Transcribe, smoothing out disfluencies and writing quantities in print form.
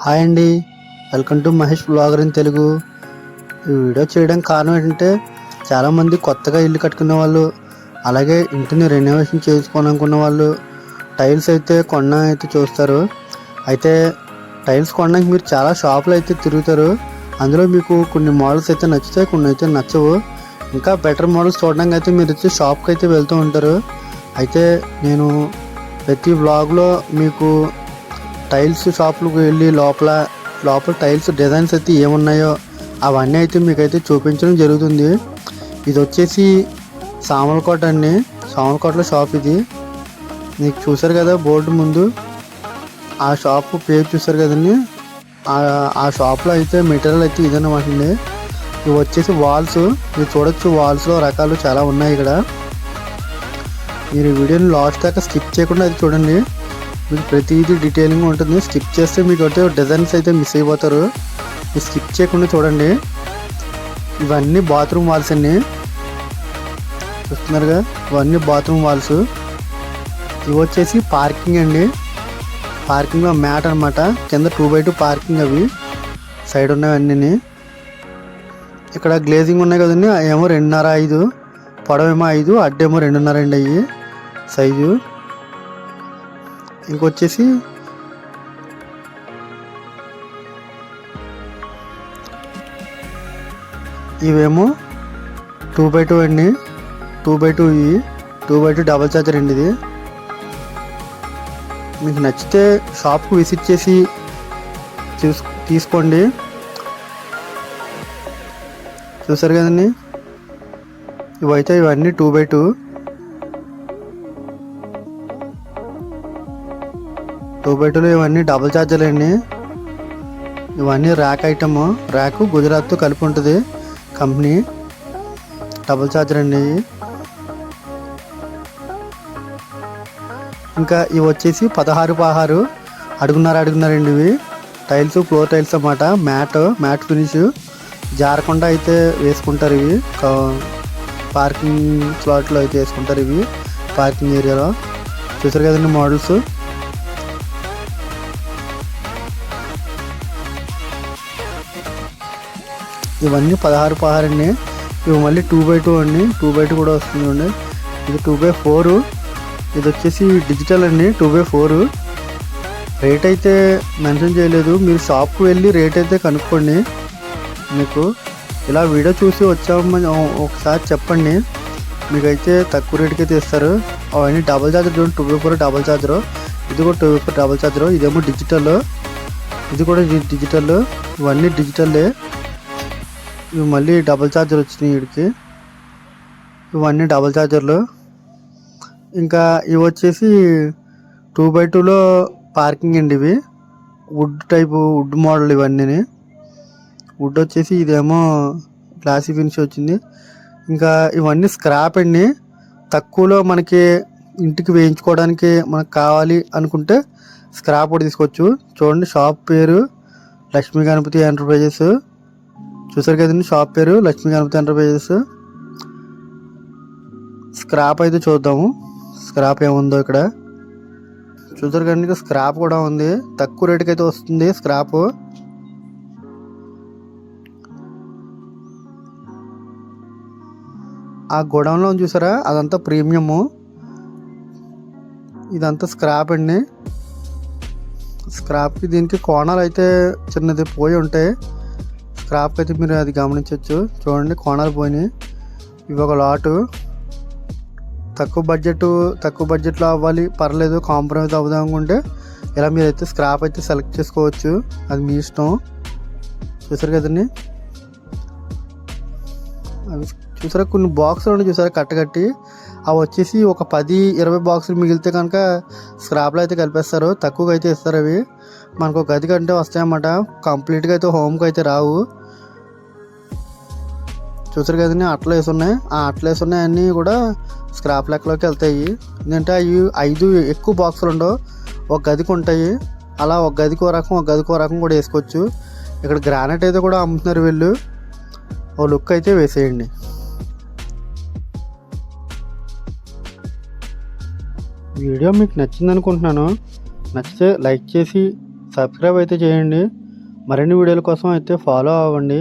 Hi అండి, welcome to Mahesh blogger in Telugu. ఈ video చేయడానికి కారణం ఏంటంటే చాలామంది కొత్తగా ఇల్లు కట్టుకునే వాళ్ళు, అలాగే ఇంటిని రెనోవేషన్ చేసుకోవాలనుకున్న వాళ్ళు టైల్స్ అయితే అయితే చూస్తారు. అయితే టైల్స్ కొనడానికి మీరు చాలా షాపులు అయితే తిరుగుతారు. అందులో మీకు కొన్ని మోడల్స్ అయితే నచ్చుతాయి, కొన్ని అయితే నచ్చవు. ఇంకా బెటర్ మోడల్స్ చూడడానికి అయితే మీరు వచ్చి షాప్కి అయితే వెళ్తూ ఉంటారు. అయితే నేను ప్రతి వ్లాగ్లో మీకు టైల్స్ షాపులకు వెళ్ళి లోపల టైల్స్ డిజైన్స్ అయితే ఏమున్నాయో అవన్నీ అయితే మీకైతే చూపించడం జరుగుతుంది. ఇది వచ్చేసి సామర్లకోట అండి, సామర్లకోటలో షాప్ ఇది. మీకు చూసారు కదా బోర్డు ముందు, ఆ షాప్ పేరు చూసారు కదండి. ఆ షాప్లో అయితే మెటీరియల్ అయితే ఇదన్నమాట అండి. ఇవి వచ్చేసి వాల్స్, మీరు చూడొచ్చు వాల్స్లో రకాలు చాలా ఉన్నాయి ఇక్కడ. మీరు వీడియోని లాస్ట్ దాకా స్కిప్ చేయకుండా అది చూడండి, మీకు ప్రతిదీ డీటెయిలింగ్ ఉంటుంది. స్కిప్ చేస్తే మీకు అయితే డిజైన్స్ అయితే మిస్ అయిపోతారు. మీరు స్కిప్ చేయకుండా చూడండి. ఇవన్నీ బాత్రూమ్ వాల్స్ అండి, చూస్తున్నారుగా, ఇవన్నీ బాత్రూమ్ వాల్స్. ఇవి వచ్చేసి పార్కింగ్ అండి, పార్కింగ్లో మ్యాట్ అనమాట. కింద 2x2 పార్కింగ్, అవి సైడ్ ఉన్నవన్నీ. ఇక్కడ గ్లేజింగ్ ఉన్నాయి కదండి, ఏమో 2.5 5, పొడవేమో 5, అడ్డేమో 2.5 అండి అవి సైజు. ఇంకొచ్చేసి ఇవేమో 2x2 అండి, 2x2 ఇవి 2x2 డబల్ చార్జర్ అండి. ఇది మీకు నచ్చితే షాప్కి విజిట్ చేసి తీసుకోండి. చూసారు కదండి, ఇవన్నీ 2x2. 2x2లో ఇవన్నీ డబుల్ ఛార్జర్లు అండి. ఇవన్నీ ర్యాక్ ఐటమ్, ర్యాక్ గుజరాత్తో కలిపి ఉంటుంది కంపెనీ. డబుల్ ఛార్జర్ అండి. ఇంకా ఇవి వచ్చేసి 16x6 అడుగున్నారండి. ఇవి టైల్స్, ఫ్లోర్ టైల్స్ అన్నమాట. మ్యాట్ ఫినిష్ జారకుండా అయితే వేసుకుంటారు. ఇవి పార్కింగ్ స్లాట్లో అయితే వేసుకుంటారు. ఇవి పార్కింగ్ ఏరియాలో. చూసారు కదండి మోడల్స్. ఇవన్నీ 16x6 అండి. ఇవి మళ్ళీ 2x2 అండి, 2x2 కూడా వస్తుంది అండి. ఇది 2x4, ఇది వచ్చేసి డిజిటల్ అండి, 2x4. రేట్ అయితే మెన్షన్ చేయలేదు, మీరు షాప్కి వెళ్ళి రేట్ అయితే కనుక్కోండి. మీకు ఇలా వీడియో చూసి వచ్చామని ఒకసారి చెప్పండి, మీకైతే తక్కువ రేటుకి అయితే ఇస్తారు. అవన్నీ డబల్ ఛార్జర్ చూడండి, 2x4 డబల్ ఛార్జరు. ఇది కూడా 2x4 డబల్ ఛార్జరు. ఇదేమో డిజిటల్, ఇది కూడా డిజిటల్. ఇవన్నీ డిజిటల్లే. ఇవి మళ్ళీ డబల్ ఛార్జర్ వచ్చినాయి వీడికి. ఇవన్నీ డబల్ ఛార్జర్లు. ఇంకా ఇవి వచ్చేసి 2x2లో పార్కింగ్ అండి. ఇవి వుడ్ టైపు, వుడ్ మోడల్ ఇవన్నీ. వుడ్ వచ్చేసి ఇదేమో గ్లాసీ ఫినిష్ వచ్చింది. ఇంకా ఇవన్నీ స్క్రాప్ అండి. తక్కువలో మనకి ఇంటికి వేయించుకోవడానికి మనకు కావాలి అనుకుంటే స్క్రాప్ కూడా తీసుకోవచ్చు. చూడండి, షాప్ పేరు లక్ష్మీ గణపతి ఎంటర్ప్రైజెస్. చూసారు కదండి, షాప్ పేరు లక్ష్మీ గణపతి ఎంటర్ప్రైజెస్. స్క్రాప్ అయితే చూద్దాము, స్క్రాప్ ఏముందో ఇక్కడ. చూసారు కదండి, స్క్రాప్ కూడా ఉంది. తక్కువ రేటుకి అయితే వస్తుంది స్క్రాప్. ఆ గోడౌన్లో చూసారా, అదంతా ప్రీమియము. ఇదంతా స్క్రాప్ అండి. స్క్రాప్కి దీనికి కోణాలు అయితే చిన్నది పోయి ఉంటాయి. స్క్రాప్కి అయితే మీరు అది గమనించవచ్చు. చూడండి, కోణాలు పోయినాయి. ఇవి ఒక లాటు. తక్కువ బడ్జెట్లో అవ్వాలి, పర్లేదు, కాంప్రమైజ్ అవుదాం అనుకుంటే ఇలా మీరైతే స్క్రాప్ అయితే సెలెక్ట్ చేసుకోవచ్చు, అది మీ ఇష్టం. చూసారు కదండి, అవి చూసారా కొన్ని బాక్సులు ఉన్నాయి, చూసారా కట్టి. అవి వచ్చేసి ఒక 10-20 బాక్సులు మిగిలితే కనుక స్క్రాప్లో అయితే కలిపేస్తారు, తక్కువగా అయితే ఇస్తారు. అవి మనకు ఒక గది కంటే వస్తాయన్నమాట, కంప్లీట్గా అయితే హోమ్కి అయితే రావు. చూసారు కదండి, అట్లా వేసి ఉన్నాయి. ఆ అట్లా వేసి ఉన్నాయి అన్నీ కూడా స్క్రాప్ లెక్కలోకి వెళ్తాయి. ఎందుకంటే అవి 5 ఎక్కువ బాక్సులు ఉండవు, ఒక గదికి ఉంటాయి. అలా ఒక గదికో రకం కూడా వేసుకోవచ్చు. ఇక్కడ గ్రానైట్ అయితే కూడా అమ్ముతున్నారు వీళ్ళు. ఓ లుక్ అయితే వేసేయండి. వీడియో మీకు నచ్చింది అనుకుంటున్నాను. నచ్చితే లైక్ చేసి సబ్స్క్రైబ్ అయితే చేయండి. మరిన్ని వీడియోల కోసం అయితే ఫాలో అవ్వండి.